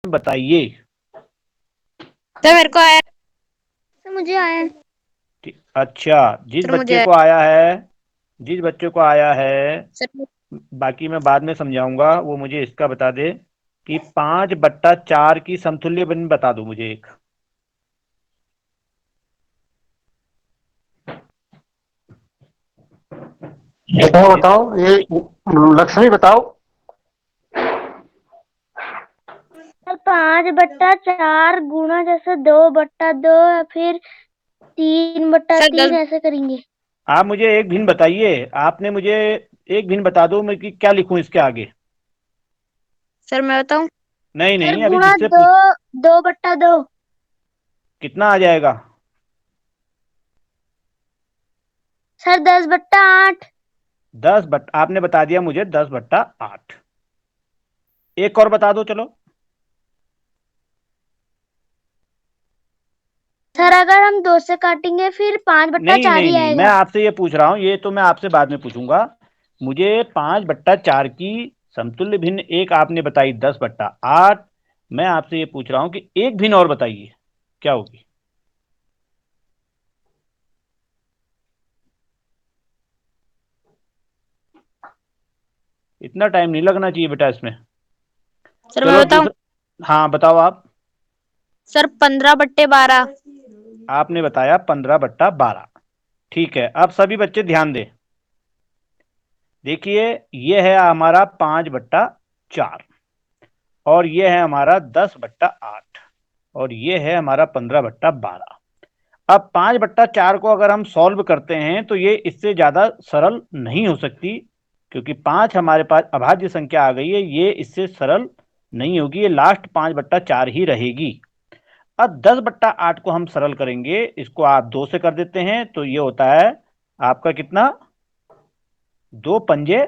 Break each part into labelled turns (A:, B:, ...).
A: बताइए।
B: तो मेरे को आया।
C: सर मुझे आया है।
A: अच्छा, जिस
B: सर मुझे
A: बच्चे
B: आया।
A: को आया है, जिस बच्चे को आया है,
B: सर
A: बाकी मैं बाद में समझाऊंगा, वो मुझे इसका बता दे कि 5/4 की समतुल्य भिन्न बता दो मुझे एक।
D: बताओ बताओ, ये लक्ष्मी बताओ।
C: सर 5/4 गुणा जैसे 2/2 या फिर 3/3
B: 10।
C: ऐसे करेंगे।
A: आप मुझे एक भिन्न बताइए, आपने मुझे एक भिन्न बता दो, मैं कि क्या लिखूं इसके आगे।
B: सर मैं बताऊं।
A: नहीं
C: सर
A: नहीं, अभी
C: गुणा
A: जिससे
C: दो,
A: पूछ
C: 2/2
A: कितना आ जाएगा।
C: सर 10/8।
A: आपने बता दिया मुझे 10/8। एक और बता दो चलो।
C: सर अगर हम 2 से काटेंगे फिर
A: नहीं
C: 5/4
A: नहीं
C: ही
A: नहीं, मैं
C: आएगा।
A: आपसे ये पूछ रहा हूँ, ये तो मैं आपसे बाद में पूछूंगा। मुझे 5/4 की समतुल्य भिन्न एक आपने बताई 10/8। मैं आपसे ये पूछ रहा हूँ कि एक भिन्न और बताइए, क्या होगी। इतना टाइम नहीं लगना चाहिए बेटा इसमें।
B: सर मैं
A: चलो
B: बताऊं।
A: दूसरा, हाँ बताओ आप।
B: सर 15/12।
A: आपने बताया 15/12। ठीक है, अब सभी बच्चे ध्यान दें। देखिए, ये है हमारा 5/4, और ये है हमारा 10/8, और ये है हमारा 15/12। अब 5/4 को अगर हम सॉल्व करते हैं तो ये इससे ज्यादा सरल नहीं हो सकती, क्योंकि 5 हमारे पास अभाज्य संख्या आ गई है, ये इससे सरल नहीं होगी, ये लास्ट 5/4 ही रहेगी। अब 10/8 को हम सरल करेंगे, इसको आप 2 से कर देते हैं तो ये होता है आपका कितना, 2×5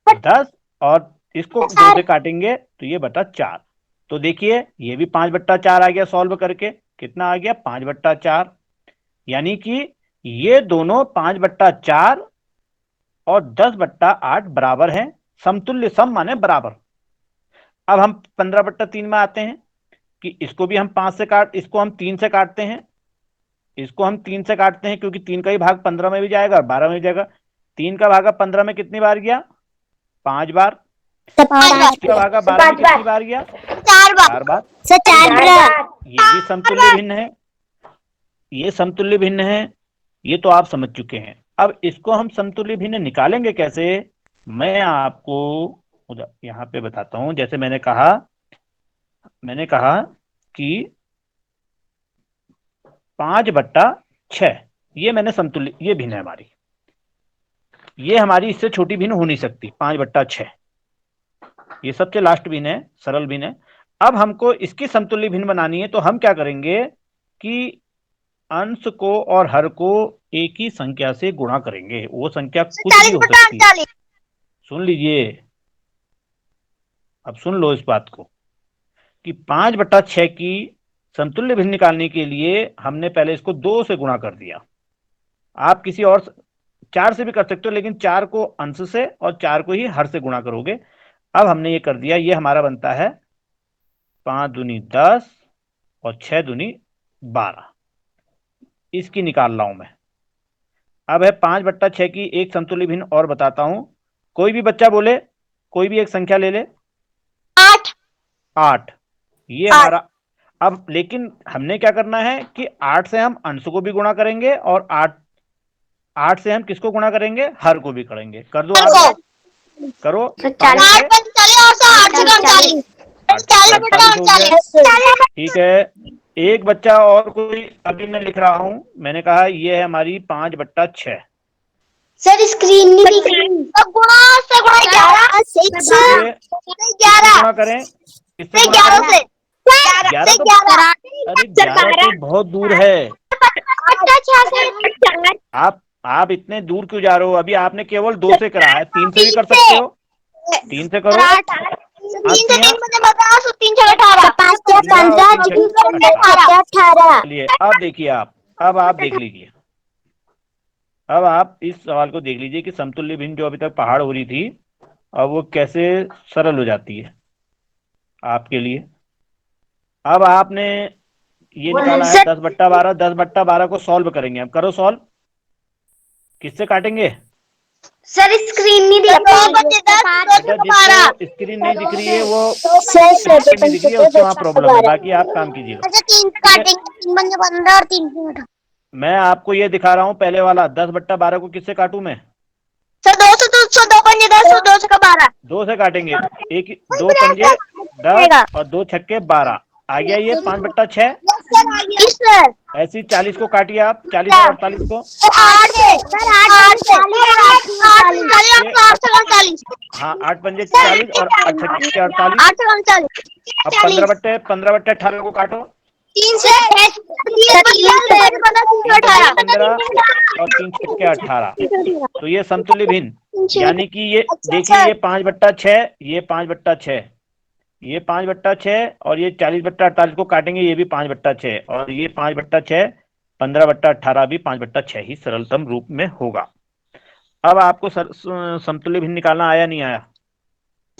A: = 10, और इसको 2 से काटेंगे तो ये बटा 4। तो देखिए, ये भी 5/4 आ गया, सॉल्व करके कितना आ गया, 5/4। यानी कि ये दोनों 5/4 और 10/8 बराबर हैं, समतुल्य, सम माने बराबर। अब हम 15/3 में आते हैं कि इसको भी हम 5 से काट, इसको हम 3 से काटते हैं, इसको हम 3 से काटते हैं, क्योंकि 3 का ही भाग 15 में भी जाएगा और 12 में भी जाएगा। 3 का भागा 15 में कितनी बार गया, 5 बार। 5 का भागा 12 में कितनी बार गया, 4 बार।
C: सर 4
A: ये भी समतुल्य भिन्न है, ये समतुल्य भिन्न है, ये तो आप समझ चुके हैं। अब इसको हम समतुल्य भिन्न निकालेंगे कैसे, मैं आपको यहां पे बताता हूं। जैसे मैंने कहा कि 5/6, ये मैंने समतुल्य, ये भिन्न है हमारी, ये हमारी इससे छोटी भिन्न हो नहीं सकती। 5/6 ये सबसे लास्ट भिन्न है, सरल भिन्न है। अब हमको इसकी समतुल्य भिन्न बनानी है, तो हम क्या करेंगे कि अंश को और हर को एक ही संख्या से गुणा करेंगे, वो संख्या कुछ भी हो सकती है। सुन लीजिए, अब सुन लो इस बात को, कि 5/6 की समतुल्य भिन्न निकालने के लिए हमने पहले इसको 2 से गुणा कर दिया। आप किसी और 4 से भी कर सकते हो, लेकिन 4 को अंश से और 4 को ही हर से गुणा करोगे। अब हमने ये कर दिया, ये हमारा बनता है 5×2 = 10 और 6×2 = 12। इसकी निकाल रहा हूं मैं। अब है 5/6 की एक समतुल्य भिन्न और बताता हूं, कोई भी बच्चा बोले, कोई भी एक संख्या ले ले।
C: 8
A: 8, ये हमारा। अब लेकिन हमने क्या करना है कि 8 से हम अंश को भी गुणा करेंगे, और 8 से हम किसको गुणा करेंगे, हर को भी करेंगे। कर दो आप, करो। 8 हो गया। ठीक है, एक बच्चा और कोई, अभी मैं लिख रहा हूं, मैंने कहा ये है हमारी 5/6।
C: सर स्क्रीन नहीं दिख रही। गुणा से गुणा 11
A: किससे गुणा करें, किससे गुणा करें, 11 तो, अरे 11 तो बहुत दूर है। आप इतने दूर क्यों जा रहे हो, अभी आपने केवल 2 से करा है, 3 से भी कर सकते हो, 3 से करो।
C: 18।
A: चलिए अब देखिए आप, अब आप देख लीजिए, अब आप इस सवाल को देख लीजिए कि समतुल्य भिन्न जो अभी तक पहाड़ हो रही थी, अब वो कैसे सरल हो जाती है आपके लिए। अब आपने ये निकाला है 10/12, 10/12 को सॉल्व करेंगे। अब करो सॉल्व। किससे काटेंगे?
C: सर स्क्रीन नहीं दिख रही।
A: बेटा जिसको स्क्रीन नहीं दिख रही है वो
C: सर
A: स्क्रीन नहीं दिख रही है उसके वहाँ प्रॉब्लम है, बाकी आप काम कीजिएगा।
C: अच्छा 3 से
A: ठीक है,
C: काटेंगे, 3 बन 15 और 3 से 18।
A: मैं आपको ये दिखा रहा हूँ पहले वाला। 10/12 को किससे काटूं मैं?
C: सर 2 से 2 2 पंजे 10 और 2 से 12।
A: 2 से काटेंगे। एक 2 पंजे 10 और 2 छक्के 12 आ गया ये 5/6।
C: Yes sir.
A: ऐसी 40 को काटिए आप, 40 और 48 को।
C: 8 से सर 8 से 8 से 48।
A: हाँ 8 पंजे 40 और 8 छक्के 48।
C: 8 से 48।
A: अब 15/18 को काटो।
C: 3 से
A: 15 और 3 छक्के 18। तो ये समतुल्य भिन्न, यानी कि ये देखिए ये 5/6, ये 5/6, ये 5/6 और ये 40/48 को काटेंगे, ये भी 5/6 और ये 5/6, 15/18 भी 5/6 ही सरलतम रूप में होगा। अब आपको समतुल्य भिन्न निकालना आया नहीं आया?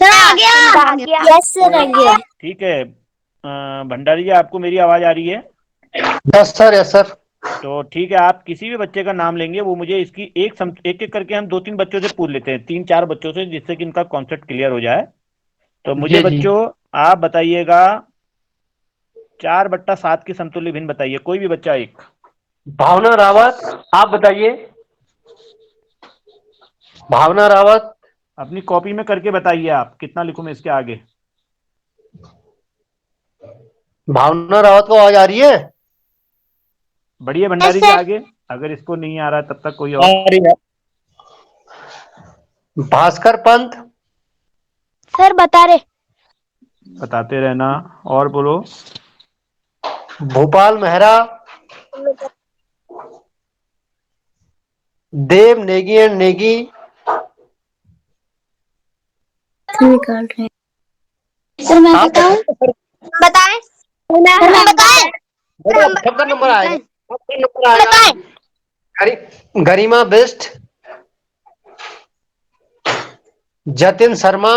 C: सर आ गया। यस सर आ गया।
A: ठीक है, भंडारी जी आपको मेरी आवाज आ रही है?
D: Yes sir, yes sir.
A: तो ठीक है, आप किसी भी बच्चे का नाम लेंगे, वो मुझे इसकी एक एक करके हम 2-3 बच्चों से पूछ लेते हैं, 3-4 बच्चों से, जिससे कि इनका कॉन्सेप्ट क्लियर हो जाए। तो मुझे
D: जी, जी।
A: बच्चों आप बताइएगा 4/7 की समतुल्य भिन्न बताइए, कोई भी बच्चा एक।
D: भावना रावत, आप बताइए। भावना रावत।
A: अपनी कॉपी में करके बताइए। आप कितना लिखूं मैं इसके आगे?
D: भावना रावत को आवाज आ रही है?
A: बढ़िया भंडारी जी आगे, अगर इसको नहीं आ रहा है तब तक कोई और।
D: रही है। भास्कर पंत।
C: सर बता रहे।
A: बताते रहना, और बोलो।
D: भोपाल मेहरा। देव नेगी एंड नेगी।
C: निकाल रहे हैं। सर मैं
D: आप
C: बताऊं? बताएं। मैं बताएं।
D: सबका नंबर आएगा, सबका नंबर आएगा। गरिमा बिस्ट। जतिन शर्मा।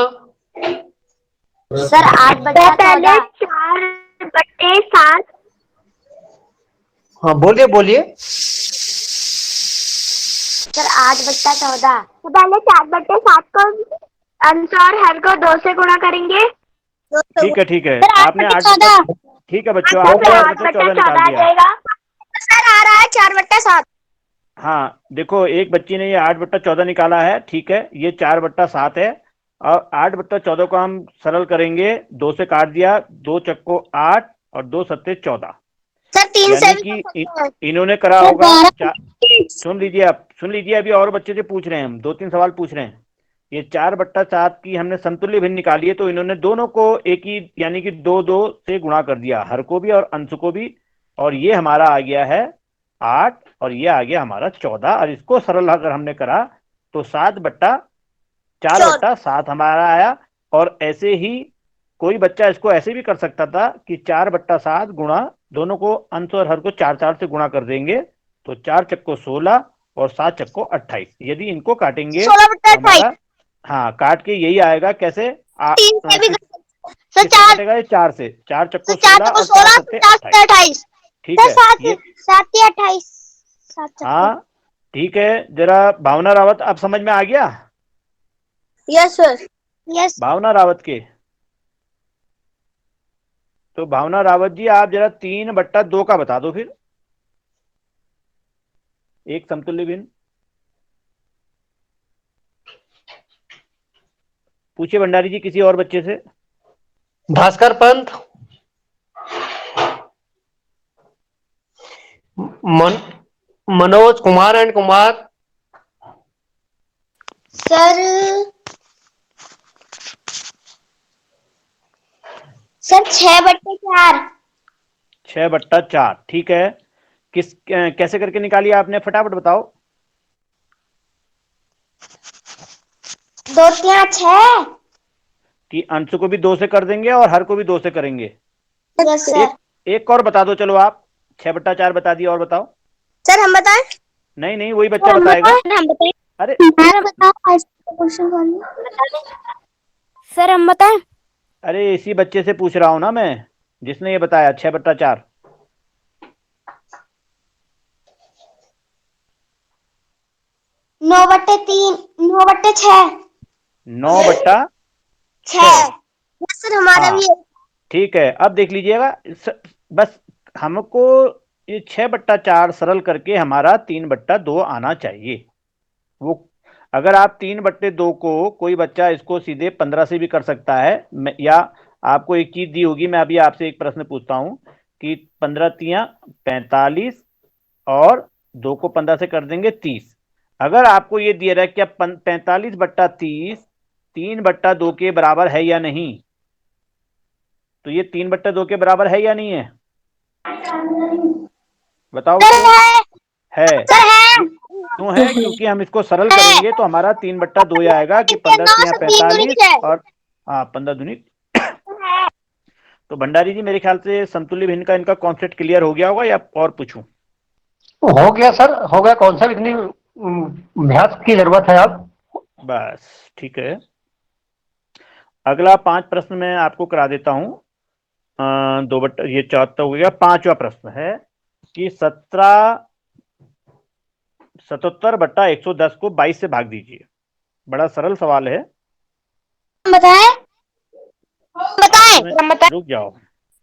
C: सर 8/14 4/7।
D: हाँ बोलिए बोलिए।
C: सर 8/14। तो पहले 4/7 को अंश और हर को 2 से गुणा करेंगे।
A: ठीक है ठीक है,
C: सर
A: आपने
C: 8/14।
A: ठीक है बच्चों, आपने 8/14 निकाल दिया।
C: सर आ रहा है 4/7।
A: हाँ देखो, एक बच्ची ने ये 8/14 निकाला है, ठीक है, ये 4/7 है। और 8/14 को हम सरल करेंगे, 2 से काट दिया, 2 चक्को 8 और 2 सत्ते 14।
C: सर 3 से
A: यानी कि इन्होंने करा होगा सुन लीजिए, आप सुन लीजिए, अभी और बच्चे से पूछ रहे हैं हम, 2-3 सवाल पूछ रहे हैं। ये 4/7 की हमने समतुल्य भिन्न निकाली है, तो इन्होंने दोनों को एक ही, यानी कि 2-2 से गुणा कर दिया, हर को भी और अंश को भी। और ये हमारा आ गया है 8 और ये आ गया हमारा 14। और इसको सरल अगर हमने करा तो 4/7 हमारा आया। और ऐसे ही कोई बच्चा इसको ऐसे भी कर सकता था कि 4/7 गुणा, दोनों को अंश और हर को 4-4 से गुणा कर देंगे, तो 4 चक्को 16 और 7 चक्को 28। यदि इनको काटेंगे तो
C: 16/28।
A: हमारा, हाँ काट के यही आएगा। कैसे?
C: 3 से भी सर
A: किससे
C: 4
A: कटेगा? ये 4 से, 4 चक्को 16
C: 4 को
A: और
C: 16
A: 4 सत्ते
C: 50
A: 28।
C: 28।
A: ठीक
C: सर
A: है
C: 7
A: ये,
C: 7 या 28। 7
A: हाँ ठीक है। जरा भावना रावत, अब समझ में आ गया?
C: Yes sir. यस
A: भावना रावत के, तो भावना रावत जी आप जरा 3/2 का बता दो फिर, एक समतुल्य भिन्न। पूछिए भंडारी जी किसी और बच्चे से।
D: भास्कर पंत। मनोज कुमार एंड कुमार।
C: सर 6/4।
A: 6/4, ठीक है। कैसे करके निकाली आपने, फटाफट बताओ।
C: 2 3 6।
A: कि अंश को भी 2 से कर देंगे और हर को भी 2 से करेंगे।
C: Yes sir.
A: एक और बता दो, चलो आप 6/4 बता दिया, और बताओ।
C: सर हम बताएं?
A: नहीं नहीं, वही बच्चा बताएगा।
C: हम बताएं?
A: अरे
C: बताओ। सर हम बताएं?
A: अरे इसी बच्चे से पूछ रहा हूं ना मैं। जिसने ये बताया 6/4।
C: 9/3, 9/6।
A: 9/6।
C: सर हमारा
A: हाँ
C: भी
A: ठीक है, अब देख लीजिएगा बस हमको ये 6/4 सरल करके हमारा 3/2 आना चाहिए। वो अगर आप 3/2 को कोई बच्चा इसको सीधे 15 से भी कर सकता है, या आपको एक चीज दी होगी, मैं अभी आपसे एक प्रश्न पूछता हूं कि 15 × 45 और 2 को 15 से कर देंगे 30। अगर आपको ये दिया रहा है कि 45/30 3/2 के बराबर है या नहीं, तो ये 3/2 के बराबर है या नहीं है, बताओ क्यों है। क्यों है? क्योंकि हम इसको सरल करेंगे तो हमारा 3/2 आएगा कि 15 × 45 और हाँ 15 दूनी। तो भंडारी जी मेरे ख्याल से समतुल्य भिन्न का इनका कॉन्सेप्ट क्लियर हो गया होगा, या और पूछूं?
D: हो गया सर, हो गया। कौन सा इतनी अभ्यास की जरूरत है अब?
A: बस ठीक है। अगला 5 प्रश्न मैं आपको करा देता हूं। 2 ये 74 हो गया। 5वां प्रश्न है कि 77/110 को 22 से भाग दीजिए। बड़ा सरल सवाल है।
C: बताएं
A: इसमें रुक जाओ।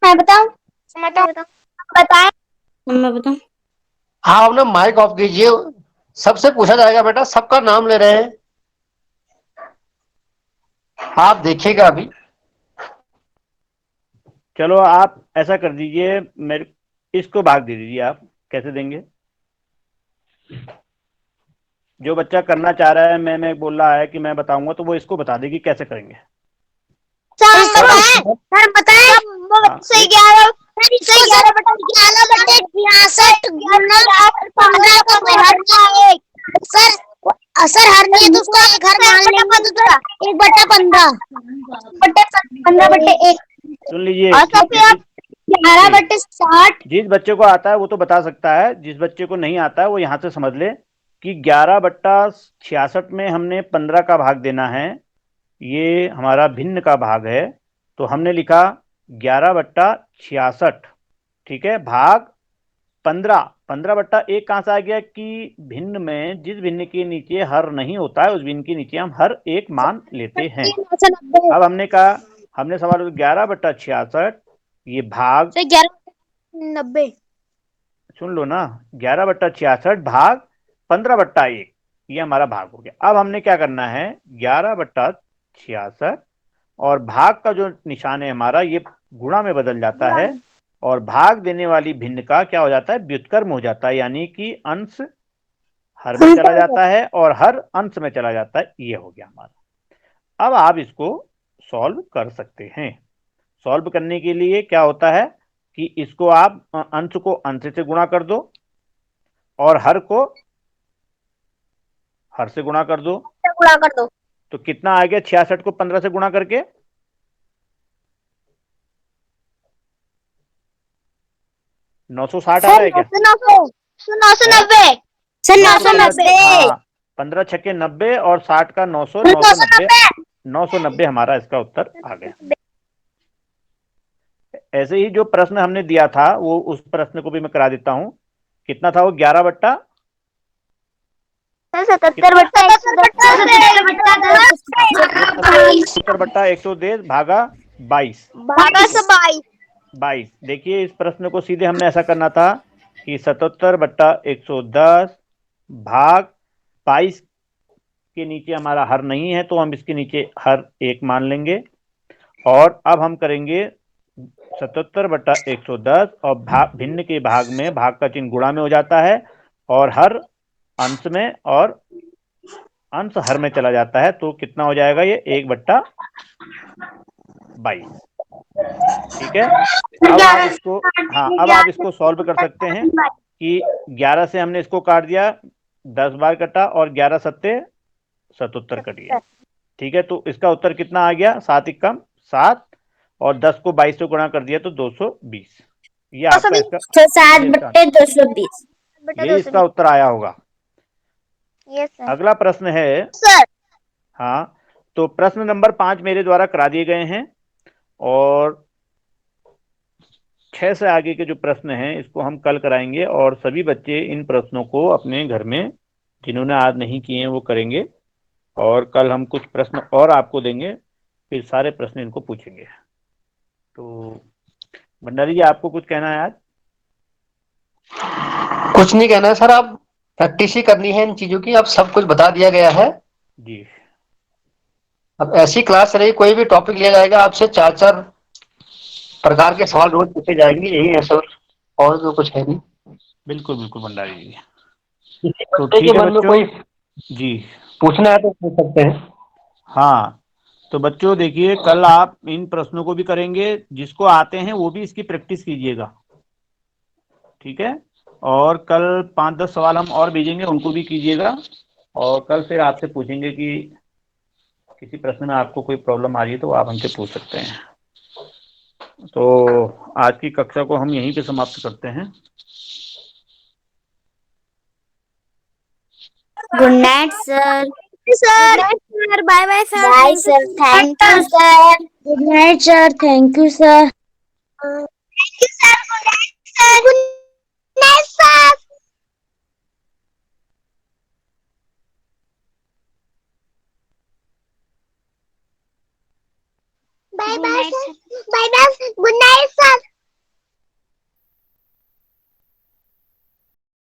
C: मैं बताऊं बताएं। मैं बताऊं।
D: आप ना माइक ऑफ कीजिए, सबसे पूछा जाएगा बेटा, सबका नाम ले रहे हैं। आप देखिएगा अभी।
A: चलो आप ऐसा कर दीजिए, मेरे इसको भाग दे दीजिए। आप कैसे देंगे? जो बच्चा करना चाह रहा है, मैं बोल रहा है कि मैं बताऊंगा, तो वो इसको बता देगी कैसे करेंगे।
C: सर बताएं।
A: हाँ,
C: से 11/66 गुना 15 का कोई हरना है। सर हरनी है तो उसको एक हर मान लेंगे, तो सर 1/15 15/1।
A: सुन लीजिए।
C: और सर फिर आप 11/60।
A: जिस बच्चे को आता है वो तो बता सकता है, जिस बच्चे को नहीं आता है वो यहां से समझ ले कि 11/66 में हमने 15 का भाग देना है। ये हमारा भिन्न का भाग है, तो हमने लिखा 11/66। ठीक है, भाग 15। 15/1 कहां से आ गया कि भिन्न में जिस भिन्न के नीचे हर नहीं होता है उस भिन्न के नीचे हम हर एक मान लेते हैं। अब हमने कहा, हमने सवाल 11/66 ये भाग
C: 11/90।
A: सुन लो ना, 11/66 भाग 15/1 ये हमारा भाग हो गया। अब हमने क्या करना है, 11/66 और भाग का जो निशान है हमारा ये गुणा में बदल जाता है, और भाग देने वाली भिन्न का क्या हो जाता है, व्युत्क्रम हो जाता है, यानी कि अंश हर में चला जाता है और हर अंश में चला जाता है। ये हो गया हमारा। अब आप इसको सॉल्व कर सकते हैं। सॉल्व करने के लिए क्या होता है कि इसको आप अंश को अंश से गुणा कर दो और हर को हर से गुणा कर दो। तो कितना आ गया 66 को 15 से गुणा करके? 960 आ रहा है क्या?
C: 990। सर 990।
A: हाँ, 15 छक्के 90 और 60 का 900, 990। 990 हमारा इसका उत्तर आ गया। ऐसे ही जो प्रश्न हमने दिया था वो उस प्रश्न को भी मैं करा देता हूं। कितना था वो? 77/110 भागा 22।
C: 22।
A: देखिए इस प्रश्न को सीधे हमने ऐसा करना था कि 77/110 भाग 22 के नीचे हमारा हर नहीं है तो हम इसके नीचे हर एक मान लेंगे। और अब हम करेंगे 77/110 और भिन्न के भाग में भाग का चिन्ह गुणा में हो जाता है और हर अंश में और अंश हर में चला जाता है। तो कितना हो जाएगा ये? 1/22। ठीक है, अब आप इसको, हाँ अब आप इसको सॉल्व कर सकते हैं कि 11 से हमने इसको काट दिया, 10 बार कटा और 11 सत्ते 77 कट गया। ठीक है, तो इसका उत्तर कितना आ गया? 7 एकम 7 और 10 को 22 से गुणा कर दिया तो 220। ये आपका इसका
C: 7/220।
A: ये इसका उत्तर आया होगा। अगला प्रश्न है।
C: सर
A: हाँ, तो प्रश्न नंबर 5 मेरे द्वारा करा दिए गए हैं और 6 से आगे के जो प्रश्न हैं इसको हम कल कराएंगे, और सभी बच्चे इन प्रश्नों को अपने घर में जिन्होंने आज नहीं किए हैं वो करेंगे, और कल हम कुछ प्रश्न और आपको देंगे, फिर सारे प्रश्न इनको पूछेंगे। तो भंडारी जी, आपको कुछ कहना है आज?
D: कुछ नहीं कहना है सर, आप प्रैक्टिस ही करनी है इन चीजों की, अब सब कुछ बता दिया गया है।
A: जी।
D: अब ऐसी क्लास रही, कोई भी टॉपिक लिया जाएगा, आपसे 4-4 प्रकार के सवाल रोज पूछे जाएंगे, यही है सर, और तो कुछ है नहीं।
A: बिल्कुल बिल्कुल भंडारी जी।
D: किसी
A: तो
D: बच्चे
A: ठीक
D: के
A: है
D: मन में
A: बच्चों।
D: कोई
A: जी।
D: पूछना है तो पूछ सकते हैं।
A: हाँ, तो बच्चों देखिए, कल आप इन प्रश्नों को भी करेंगे, जिसको आते हैं वो भी इसकी प्रैक्टिस कीजिएगा, ठीक है? और कल 5-10 सवाल हम और भेजेंगे, उनको भी कीजिएगा, और कल फिर आपसे पूछेंगे कि किसी प्रश्न में आपको कोई प्रॉब्लम आ रही है तो आप हमसे पूछ सकते हैं। तो आज की कक्षा को हम यहीं पे समाप्त करते हैं।
C: Good night sir.
B: Sir.
C: Sir bye bye sir.
B: Bye, sir. Thank you, sir.
C: Good night sir, thank you sir.
B: Thank you, sir. Good night, sir. Good night, sir.
C: Bye bye sir. Bye bye, good night sir.